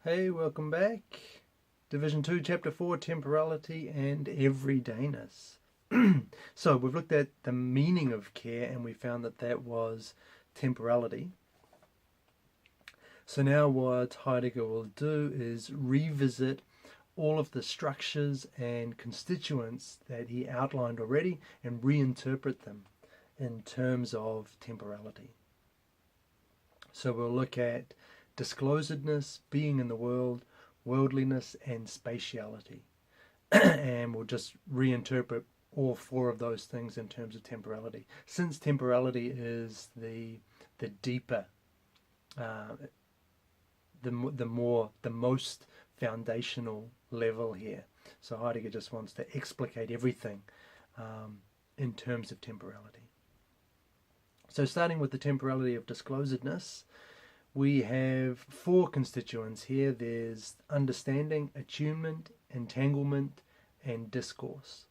Hey, welcome back. Division 2, Chapter 4, Temporality and Everydayness. So we've looked at the meaning of care and we found that that was temporality. So now what Heidegger will do is revisit all of the structures and constituents that he outlined already and reinterpret them in terms of temporality. So we'll look at disclosedness, being in the world, worldliness, and spatiality. And we'll just reinterpret all four of those things in terms of temporality. Since temporality is the deeper, the most foundational level here. So Heidegger just wants to explicate everything in terms of temporality. So starting with the temporality of disclosedness, we have four constituents here. There's understanding, attunement, entanglement, and discourse.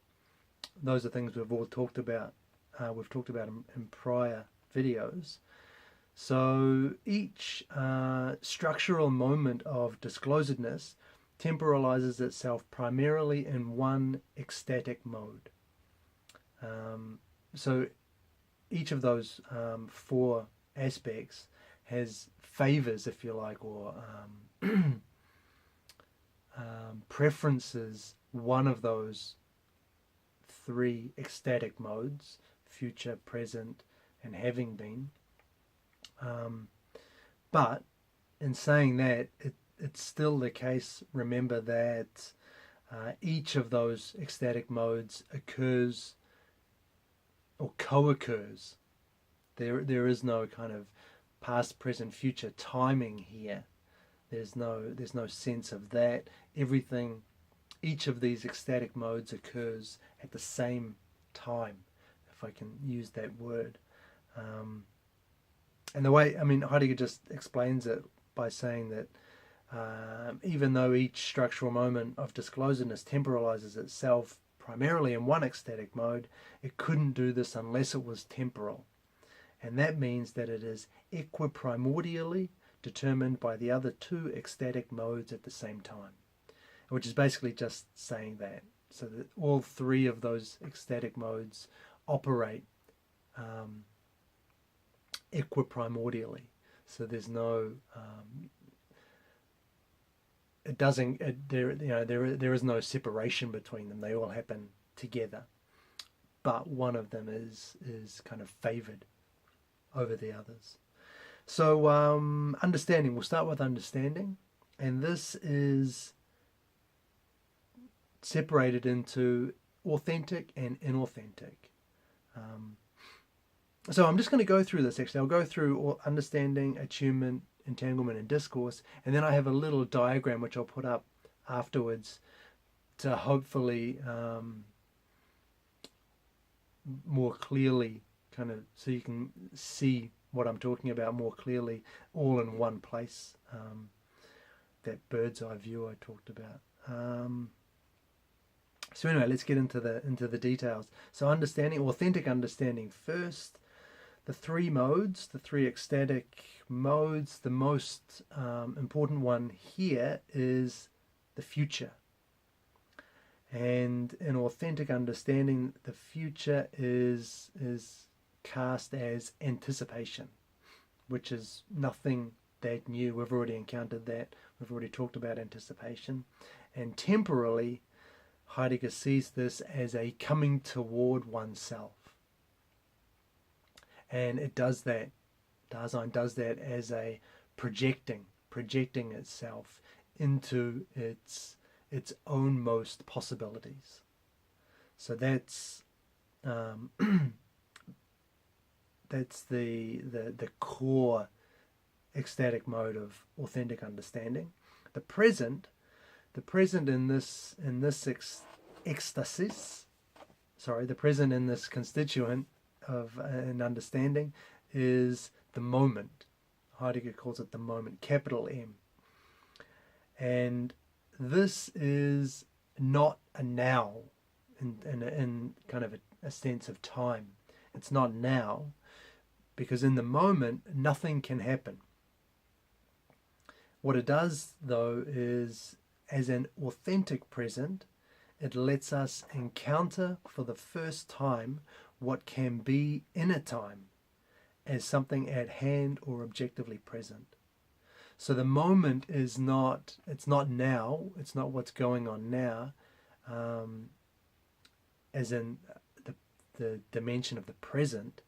Those are things we've all talked about. We've talked about in prior videos. So each structural moment of disclosedness temporalizes itself primarily in one ecstatic mode. So each of those four aspects has favors, if you like, or preferences one of those three ecstatic modes: future, present, and having been. But in saying that, it's still the case, remember, that each of those ecstatic modes occurs or co-occurs. There is no kind of past, present, future timing here. There's no sense of that. Everything, each of these ecstatic modes occurs at the same time, if I can use that word. And the way, Heidegger just explains it by saying that even though each structural moment of disclosedness temporalizes itself primarily in one ecstatic mode, it couldn't do this unless it was temporal. And that means that it is equiprimordially determined by the other two ecstatic modes at the same time, which is basically just saying that. So that all three of those ecstatic modes operate equiprimordially. So there's no, there is no separation between them. They all happen together, but one of them is kind of favored over the others. So understanding, we'll start with understanding, and this is separated into authentic and inauthentic. So I'm just going to go through this actually. I'll go through understanding, attunement, entanglement, and discourse, and then I have a little diagram which I'll put up afterwards to hopefully more clearly kind of, so you can see what I'm talking about more clearly, all in one place. That bird's eye view I talked about. So anyway, let's get into the details. So understanding, authentic understanding first. The three modes, the three ecstatic modes. The most important one here is the future. And in authentic understanding, the future is cast as anticipation, which is nothing that new. We've already encountered that. We've already talked about anticipation. And temporally, Heidegger sees this as a coming toward oneself. And it does that, Dasein does that as a projecting itself into its own most possibilities. So that's that's the core ecstatic mode of authentic understanding. The present in this ecstasis, the present in this constituent of an understanding is the moment. Heidegger calls it the moment, capital M. And this is not a now in kind of a sense of time. It's not now, because in the moment nothing can happen. What it does, though, is as an authentic present, it lets us encounter for the first time what can be in a time as something at hand or objectively present. So the moment is not, it's not now, it's not what's going on now, as in the dimension of the present.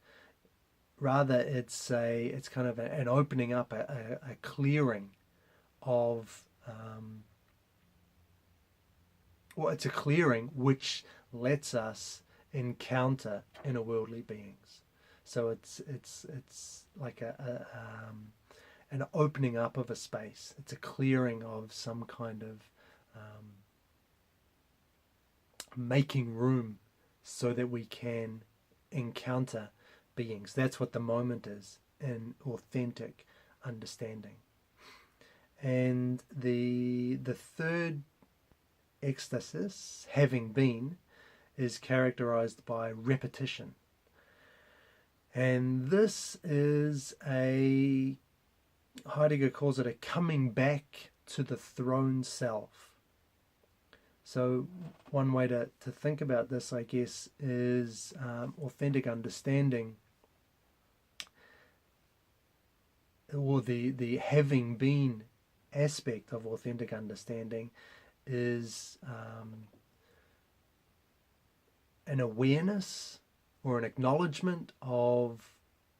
Rather, it's kind of an opening up, a clearing of, it's a clearing which lets us encounter inner worldly beings. So it's like an opening up of a space. It's a clearing of some kind of making room so that we can encounter beings. That's what the moment is in authentic understanding. And the third ecstasis, having been, is characterized by repetition. And this is Heidegger calls it a coming back to the throne self. So one way to think about this, I guess, is authentic understanding, or the having been aspect of authentic understanding is an awareness or an acknowledgement of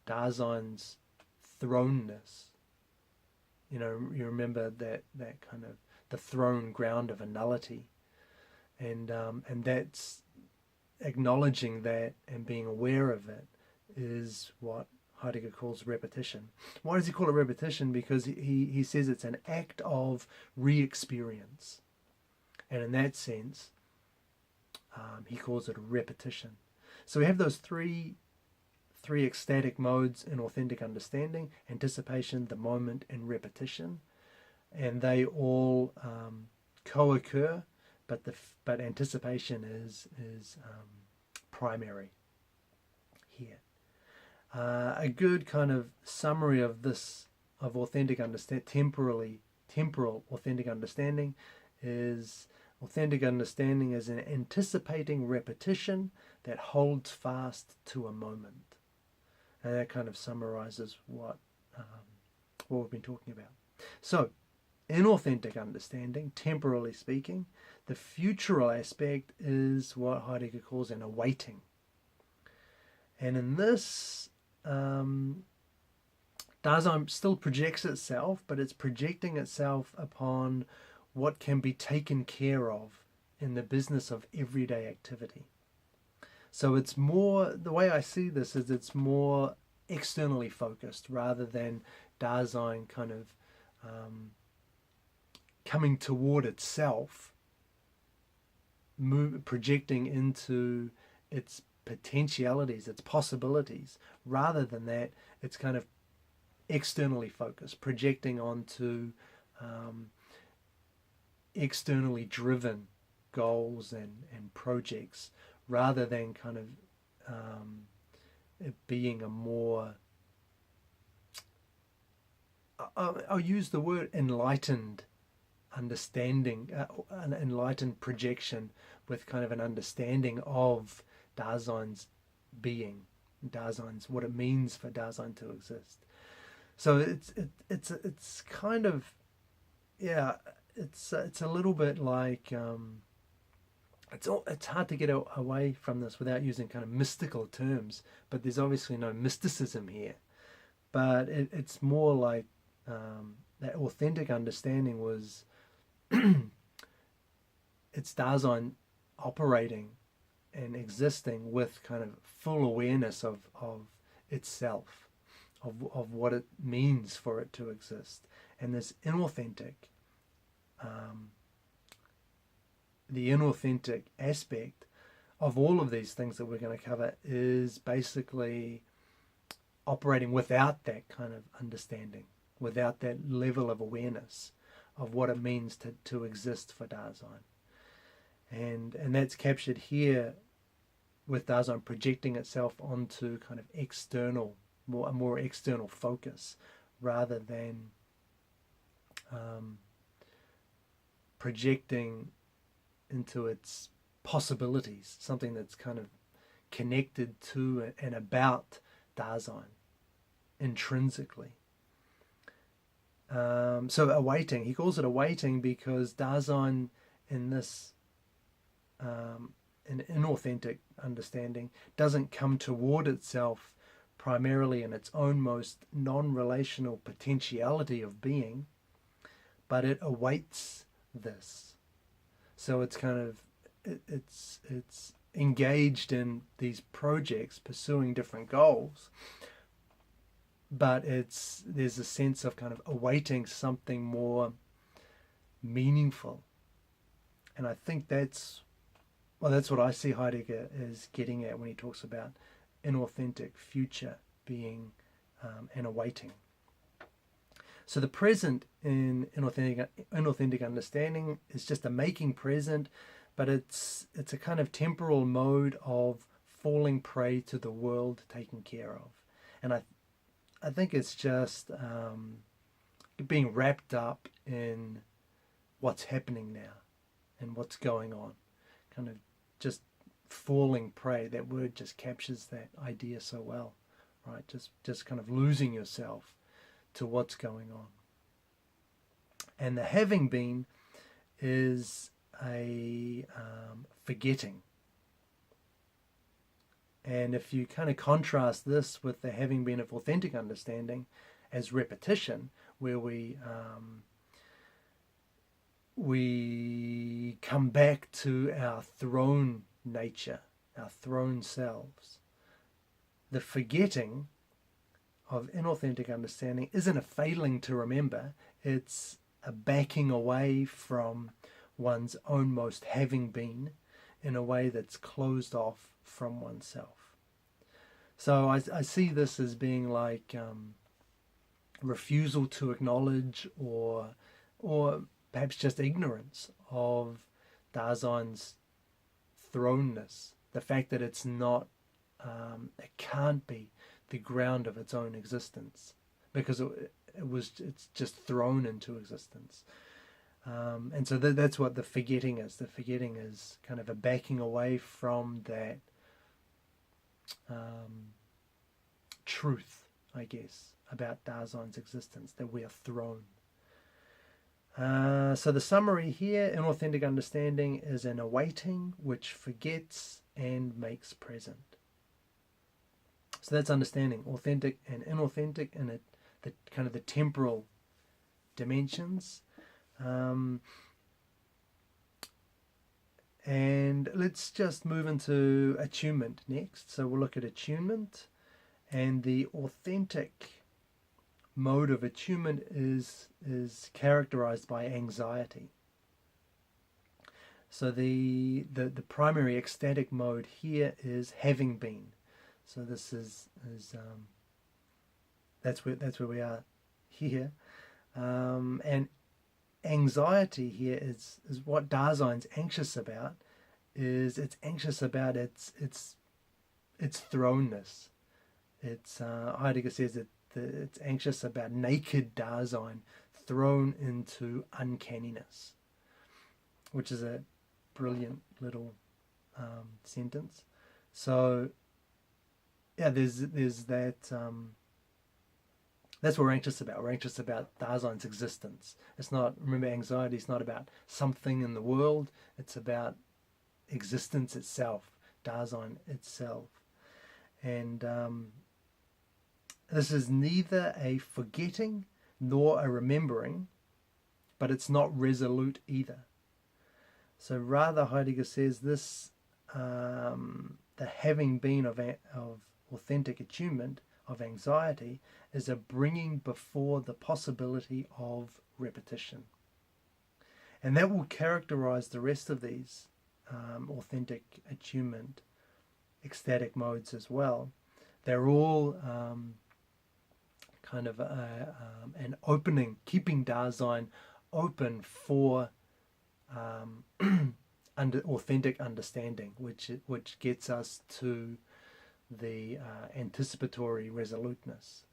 Dasein's throneness. You know, you remember that kind of the throne ground of a nullity, and that's acknowledging that and being aware of it is what Heidegger calls repetition. Why does he call it repetition? Because he says it's an act of re-experience, and in that sense, he calls it a repetition. So we have those three ecstatic modes in authentic understanding: anticipation, the moment, and repetition, and they all co-occur, but anticipation is primary here. A good kind of summary of this, of authentic temporal authentic understanding, is authentic understanding is an anticipating repetition that holds fast to a moment. And that kind of summarizes what we've been talking about. So, in authentic understanding, temporally speaking, the futural aspect is what Heidegger calls an awaiting. And in this, Dasein still projects itself, but it's projecting itself upon what can be taken care of in the business of everyday activity. So it's more, the way I see this is it's more externally focused rather than Dasein kind of coming toward itself, projecting into its potentialities, its possibilities. Rather than that, it's kind of externally focused, projecting onto externally driven goals and projects, rather than kind of it being a more, I'll use the word enlightened understanding, an enlightened projection with kind of an understanding of Dasein's being, Dasein's, what it means for Dasein to exist. So it's kind of, yeah, it's a little bit like it's hard to get away from this without using kind of mystical terms, but there's obviously no mysticism here. But it's more like that authentic understanding was it's Dasein operating and existing with kind of full awareness of itself, of what it means for it to exist. And this inauthentic, the inauthentic aspect of all of these things that we're going to cover is basically operating without that kind of understanding, without that level of awareness of what it means to exist for Dasein. And that's captured here with Dasein projecting itself onto kind of external, a more external focus, rather than projecting into its possibilities, something that's kind of connected to and about Dasein intrinsically. So awaiting, he calls it awaiting because Dasein in this an inauthentic understanding doesn't come toward itself primarily in its own most non-relational potentiality of being, but it awaits this. So it's kind of it's engaged in these projects pursuing different goals, but there's a sense of kind of awaiting something more meaningful. And I think that's what I see Heidegger is getting at when he talks about inauthentic future being an awaiting. So the present in inauthentic understanding is just a making present, but it's a kind of temporal mode of falling prey to the world taken care of. And I think it's just being wrapped up in what's happening now and what's going on. Kind of just falling prey. That word just captures that idea so well, right? Just kind of losing yourself to what's going on. And the having been is a forgetting. And if you kind of contrast this with the having been of authentic understanding as repetition, where we come back to our throne nature, our throne selves. The forgetting of inauthentic understanding isn't a failing to remember, it's a backing away from one's own most having been in a way that's closed off from oneself. So I see this as being like refusal to acknowledge or perhaps just ignorance of Dasein's thrownness, the fact that it's not, it can't be the ground of its own existence because it's just thrown into existence. And so that's what the forgetting is. The forgetting is kind of a backing away from that truth, I guess, about Dasein's existence, that we are thrown. So the summary here, inauthentic understanding is an awaiting which forgets and makes present. So that's understanding, authentic and inauthentic, and the kind of the temporal dimensions. And let's just move into attunement next. So we'll look at attunement, and the authentic mode of attunement is characterized by anxiety. So the primary ecstatic mode here is having been. So this is that's where we are here, and anxiety here is what Dasein's anxious about. It's anxious about its thrownness. It's Heidegger says that it's anxious about naked Dasein thrown into uncanniness, which is a brilliant little sentence. So yeah, there's that. That's what we're anxious about. We're anxious about Dasein's existence. It's not, remember, anxiety is not about something in the world. It's about existence itself, Dasein itself. And this is neither a forgetting nor a remembering, but it's not resolute either. So rather, Heidegger says this, the having been of authentic attunement, of anxiety, is a bringing before the possibility of repetition. And that will characterize the rest of these authentic attunement, ecstatic modes as well. They're all kind of an opening, keeping Dasein open for authentic understanding, which gets us to the anticipatory resoluteness.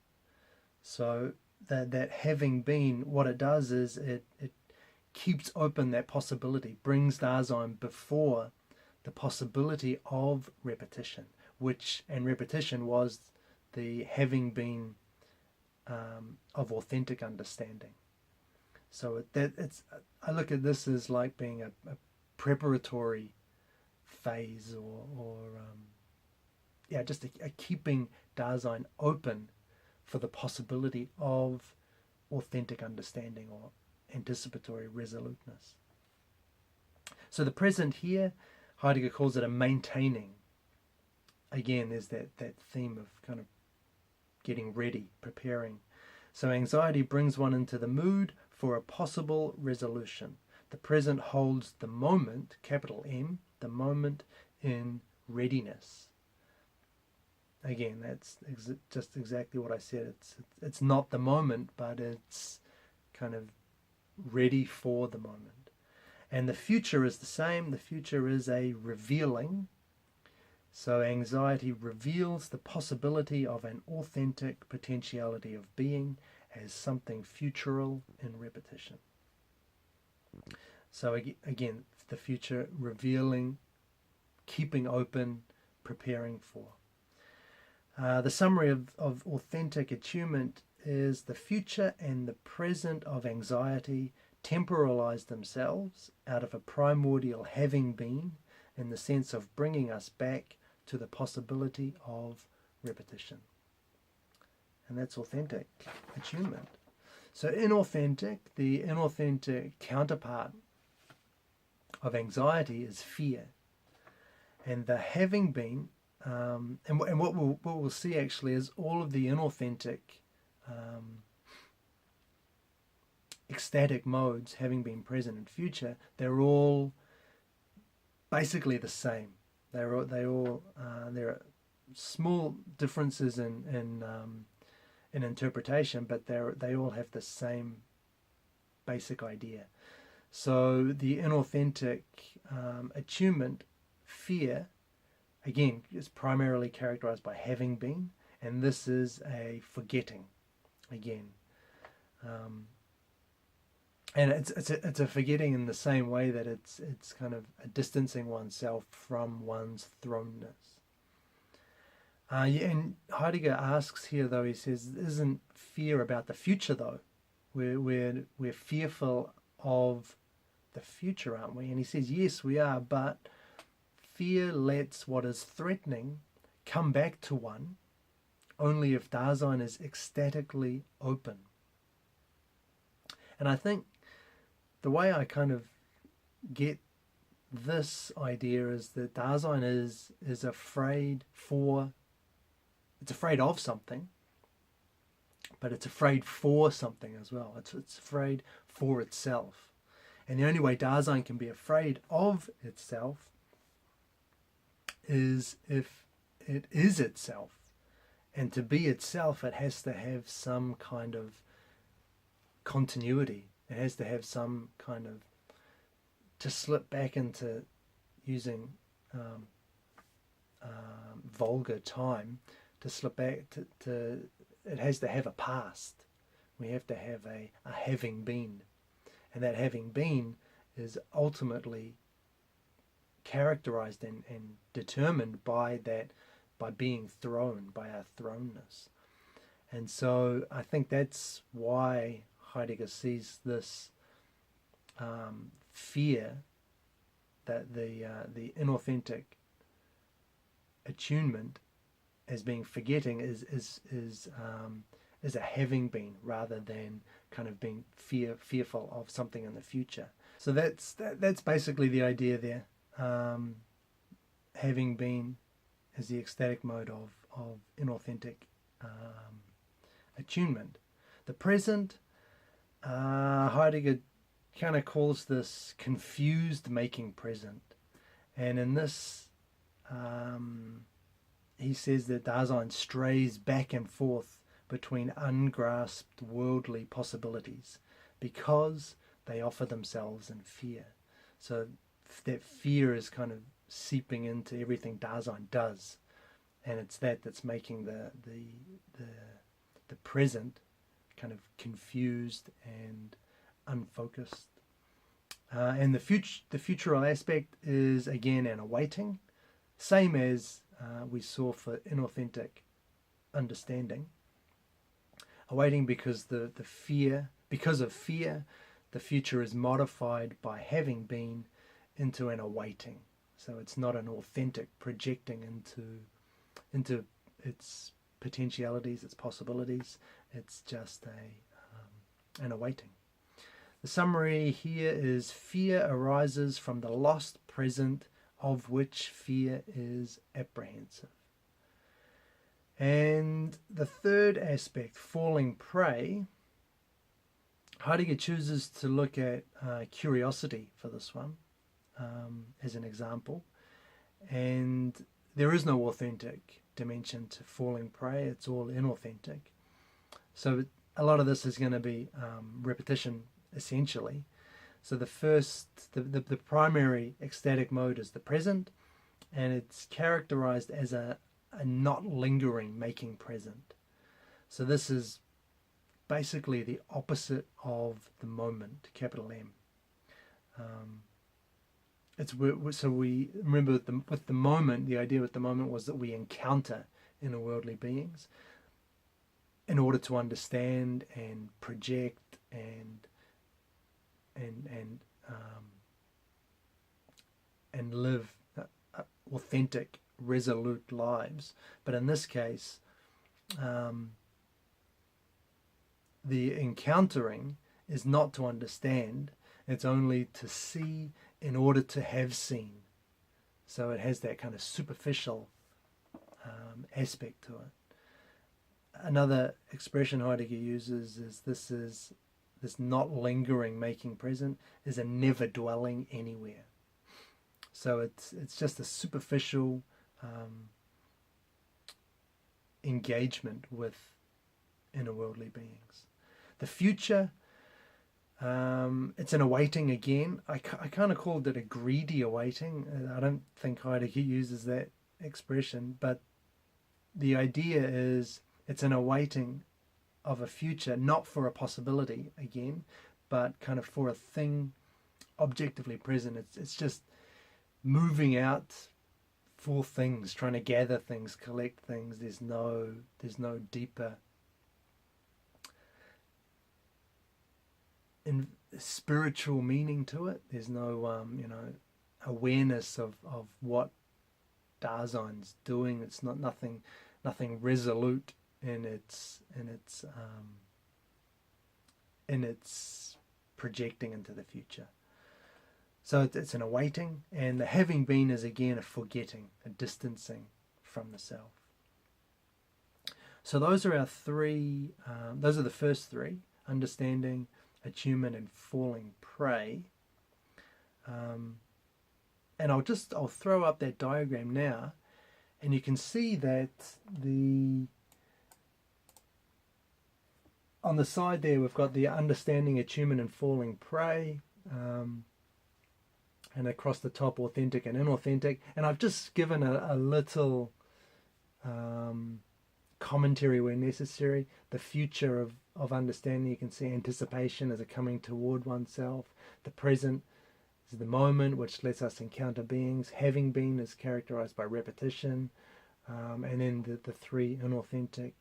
So that having been, what it does is it keeps open that possibility, brings Dasein before the possibility of repetition, and repetition was the having been of authentic understanding. So I look at this as like being a preparatory phase, or just a keeping Dasein open for the possibility of authentic understanding or anticipatory resoluteness. So the present here, Heidegger calls it a maintaining. Again, there's that theme of kind of getting ready, preparing. So anxiety brings one into the mood for a possible resolution. The present holds the moment, capital M, the moment in readiness. Again, that's just exactly what I said. It's not the moment, but it's kind of ready for the moment. And the future is the same. The future is a revealing. So anxiety reveals the possibility of an authentic potentiality of being as something futural in repetition. So again, the future revealing, keeping open, preparing for. The summary of authentic attunement is the future and the present of anxiety temporalize themselves out of a primordial having been, in the sense of bringing us back to the possibility of repetition. And that's authentic attunement. So the inauthentic counterpart of anxiety is fear. And the having been, and what we'll see actually is all of the inauthentic ecstatic modes having been present in future, they're all basically the same. There are small differences in interpretation, but they all have the same basic idea. So the inauthentic attunement, fear, again, is primarily characterized by having been, and this is a forgetting, again. And it's a forgetting in the same way that it's kind of a distancing oneself from one's thrownness. And Heidegger asks here, though, he says, isn't fear about the future, though? We're fearful of the future, aren't we? And he says, yes, we are, but fear lets what is threatening come back to one only if Dasein is ecstatically open. And I think the way I kind of get this idea is that Dasein is afraid of something, but it's afraid for something as well. It's afraid for itself. And the only way Dasein can be afraid of itself is if it is itself. And to be itself, it has to have some kind of continuity. It has to have some kind of, to slip back into using vulgar time, to slip back to it has to have a past. We have to have a having been. And that having been is ultimately characterized and determined by being thrown, by our thrownness. And so I think that's why Heidegger sees this fear, that the inauthentic attunement as being forgetting is a having been, rather than kind of being fearful of something in the future. So that's basically the idea there. Having been is the ecstatic mode of inauthentic attunement. The present, Heidegger kind of calls this confused making present. And in this, he says that Dasein strays back and forth between ungrasped worldly possibilities because they offer themselves in fear. So that fear is kind of seeping into everything Dasein does, and it's that's making the present kind of confused and unfocused. And the futural aspect is again an awaiting, same as we saw for inauthentic understanding. Awaiting because because of fear, the future is modified by having been into an awaiting. So it's not an authentic projecting into its potentialities, its possibilities. It's just an awaiting. The summary here is fear arises from the lost present of which fear is apprehensive. And the third aspect, falling prey, Heidegger chooses to look at curiosity for this one as an example. And there is no authentic dimension to falling prey, it's all inauthentic. So a lot of this is going to be repetition, essentially. So the primary ecstatic mode is the present, and it's characterized as a not lingering making present. So this is basically the opposite of the moment, capital M. So we remember with the moment, the idea with the moment was that we encounter inner worldly beings in order to understand and project and live authentic, resolute lives. But in this case, the encountering is not to understand, it's only to see in order to have seen. So it has that kind of superficial aspect to it. Another expression Heidegger uses is this not lingering making present is a never dwelling anywhere. So it's just a superficial engagement with inner worldly beings. The future, it's an awaiting again. I kind of called it a greedy awaiting. I don't think Heidegger uses that expression, but the idea is it's an awaiting of a future, not for a possibility again, but kind of for a thing objectively present. It's just moving out for things, trying to gather things, collect things. There's no deeper spiritual meaning to it. There's no awareness of what Dasein's doing. It's not nothing resolute in its projecting into the future. So it's an awaiting, and the having been is again a forgetting, a distancing from the self. So those are our three. Those are the first three: understanding, attunement, and falling prey. And I'll throw up that diagram now, and you can see that on the side there we've got the understanding, attunement, and falling prey. And across the top, authentic and inauthentic. And I've just given a little commentary where necessary. The future of understanding, you can see anticipation as a coming toward oneself. The present is the moment, which lets us encounter beings. Having been is characterized by repetition. And then the three inauthentic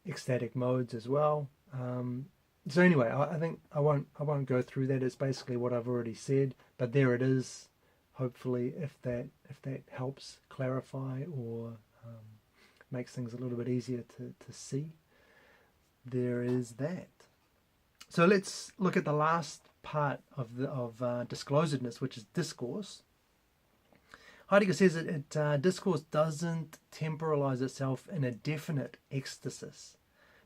ecstatic modes as well. So anyway, I think I won't go through that. It's basically what I've already said, but there it is. Hopefully, if that helps clarify or makes things a little bit easier to see, there is that. So let's look at the last part of disclosedness, which is discourse. Heidegger says that discourse doesn't temporalize itself in a definite ecstasis,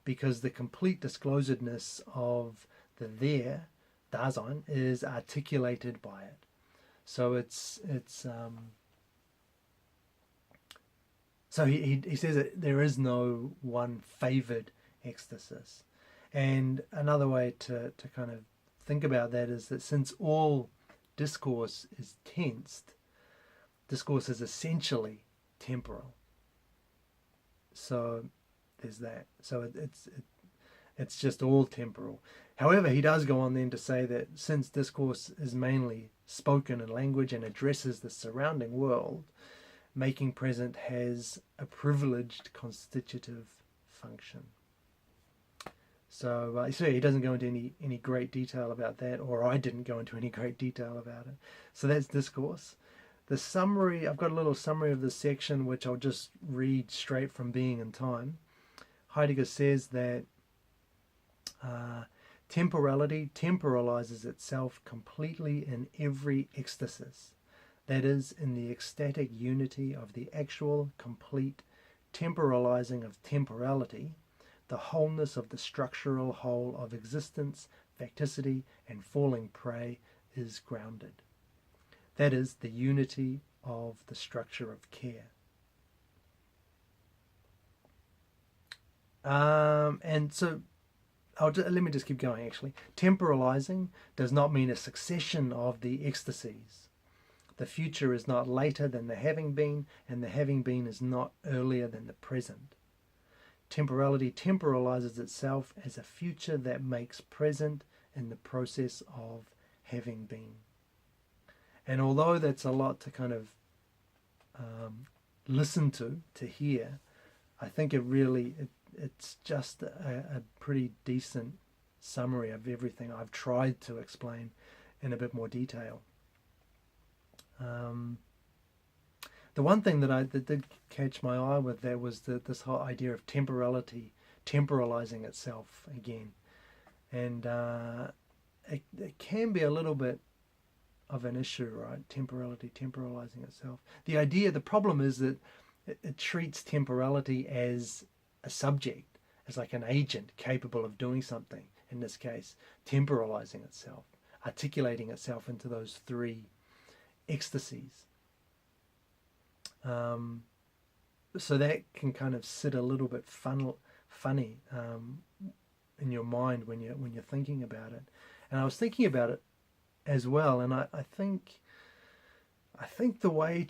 because the complete disclosedness of the there, Dasein, is articulated by it. So so he says that there is no one favoured ecstasis. And another way to kind of think about that is that since all discourse is tensed, discourse is essentially temporal. So there's that. So It's just all temporal. However, he does go on then to say that since discourse is mainly spoken in language and addresses the surrounding world, making present has a privileged constitutive function. So he doesn't go into any great detail about that, or I didn't go into any great detail about it. So that's discourse. The summary, I've got a little summary of this section, which I'll just read straight from Being and Time. Heidegger says that temporality temporalizes itself completely in every ecstasis. That is, in the ecstatic unity of the actual, complete temporalizing of temporality, the wholeness of the structural whole of existence, facticity, and falling prey is grounded. That is, the unity of the structure of care. And so, let me just keep going actually. Temporalizing does not mean a succession of the ecstasies. The future is not later than the having been, and the having been is not earlier than the present. Temporality temporalizes itself as a future that makes present in the process of having been. And although that's a lot to kind of listen to hear, I think it's just a pretty decent summary of everything I've tried to explain in a bit more detail. The one thing that did catch my eye with there was this whole idea of temporality temporalizing itself again, and it can be a little bit of an issue, right? Temporality temporalizing itself. The problem is that it treats temporality as a subject, as like an agent capable of doing something. In this case, temporalizing itself, articulating itself into those three ecstasies. So that can kind of sit a little bit funny in your mind when you're thinking about it. And I was thinking about it as well, and I think the way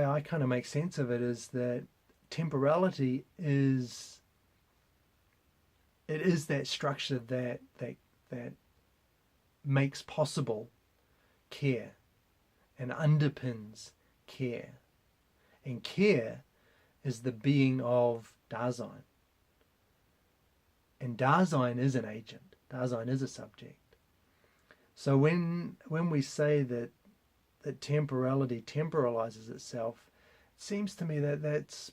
I kind of make sense of it is that temporality is that structure that makes possible care and underpins care. And care is the being of Dasein. And Dasein is an agent. Dasein is a subject. So when we say that temporality temporalizes itself, it seems to me that that's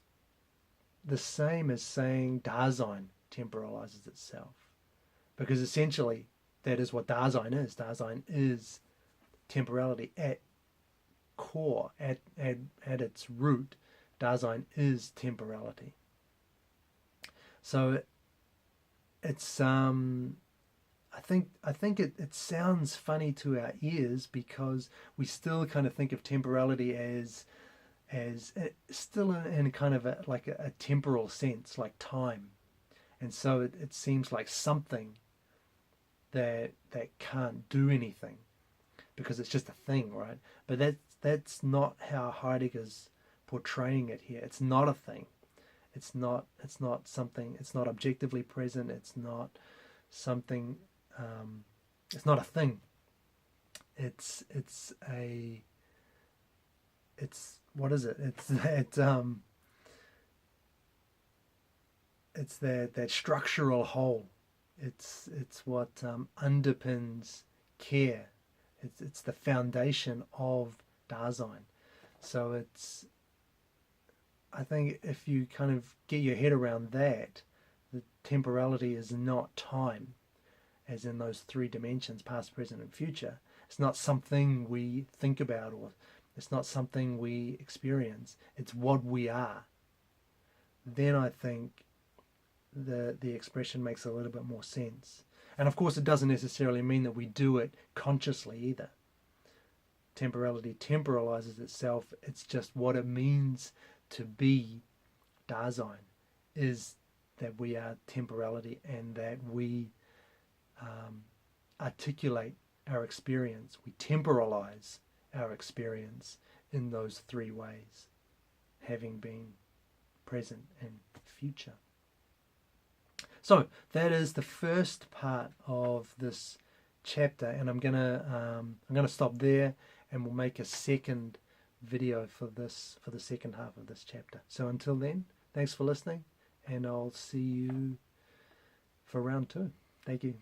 the same as saying Dasein temporalizes itself. Because essentially that is what Dasein is. Dasein is temporality at core, at its root. Dasein is temporality. So it's I think it sounds funny to our ears because we still kind of think of temporality as still in kind of a temporal sense, like time, and so it seems like something that can't do anything because it's just a thing, right? But that's not how Heidegger's portraying it here. It's not a thing. It's not something. It's not objectively present. It's not something. It's not a thing. It's what is it? It's that structural whole. It's what underpins care. It's the foundation of Dasein. So I think if you kind of get your head around that, the temporality is not time, as in those three dimensions, past, present, and future. It's not something we think about, or it's not something we experience. It's what we are. Then I think the expression makes a little bit more sense. And of course, it doesn't necessarily mean that we do it consciously either. Temporality temporalizes itself. It's just what it means to be Dasein, is that we are temporality and that we articulate our experience. We temporalize our experience in those three ways: having been, present, and future. So that is the first part of this chapter, and I'm gonna stop there, and we'll make a second video for the second half of this chapter. So until then, thanks for listening, and I'll see you for round 2. Thank you.